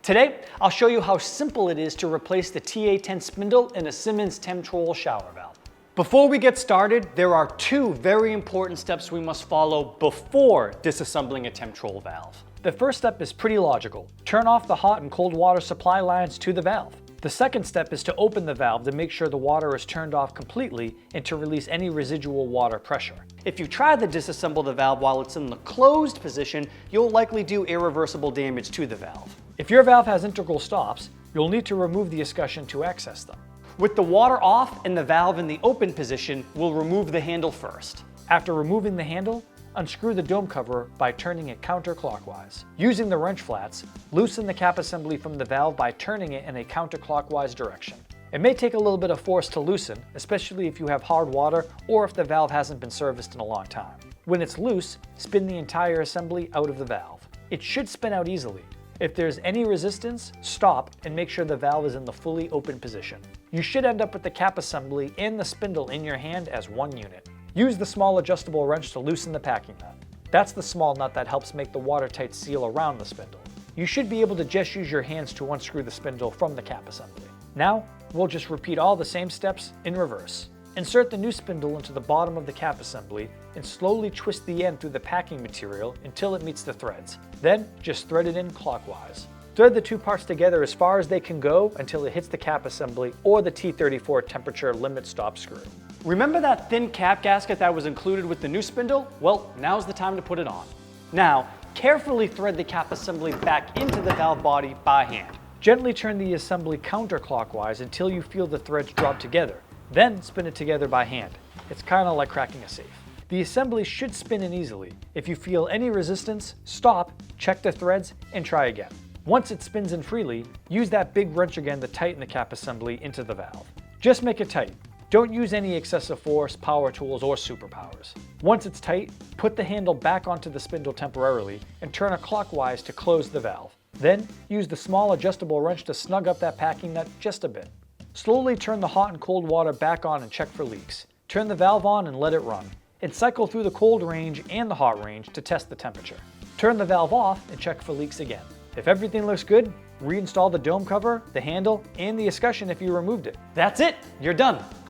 Today, I'll show you how simple it is to replace the TA-10 spindle in a Symmons Temptrol shower valve. Before we get started, there are two very important steps we must follow before disassembling a Temptrol valve. The first step is pretty logical. Turn off the hot and cold water supply lines to the valve. The second step is to open the valve to make sure the water is turned off completely and to release any residual water pressure. If you try to disassemble the valve while it's in the closed position, you'll likely do irreversible damage to the valve. If your valve has integral stops, you'll need to remove the escutcheon to access them. With the water off and the valve in the open position, we'll remove the handle first. After removing the handle, unscrew the dome cover by turning it counterclockwise. Using the wrench flats, loosen the cap assembly from the valve by turning it in a counterclockwise direction. It may take a little bit of force to loosen, especially if you have hard water or if the valve hasn't been serviced in a long time. When it's loose, spin the entire assembly out of the valve. It should spin out easily. If there's any resistance, stop and make sure the valve is in the fully open position. You should end up with the cap assembly and the spindle in your hand as one unit. Use the small adjustable wrench to loosen the packing nut. That's the small nut that helps make the watertight seal around the spindle. You should be able to just use your hands to unscrew the spindle from the cap assembly. Now, we'll just repeat all the same steps in reverse. Insert the new spindle into the bottom of the cap assembly and slowly twist the end through the packing material until it meets the threads. Then, just thread it in clockwise. Thread the two parts together as far as they can go until it hits the cap assembly or the T34 temperature limit stop screw. Remember that thin cap gasket that was included with the new spindle? Well, now's the time to put it on. Now, carefully thread the cap assembly back into the valve body by hand. Gently turn the assembly counterclockwise until you feel the threads drop together. Then spin it together by hand. It's kind of like cracking a safe. The assembly should spin in easily. If you feel any resistance, stop, check the threads, and try again. Once it spins in freely, use that big wrench again to tighten the cap assembly into the valve. Just make it tight. Don't use any excessive force, power tools, or superpowers. Once it's tight, put the handle back onto the spindle temporarily and turn it clockwise to close the valve. Then, use the small adjustable wrench to snug up that packing nut just a bit. Slowly turn the hot and cold water back on and check for leaks. Turn the valve on and let it run. And cycle through the cold range and the hot range to test the temperature. Turn the valve off and check for leaks again. If everything looks good, reinstall the dome cover, the handle, and the escutcheon if you removed it. That's it, you're done.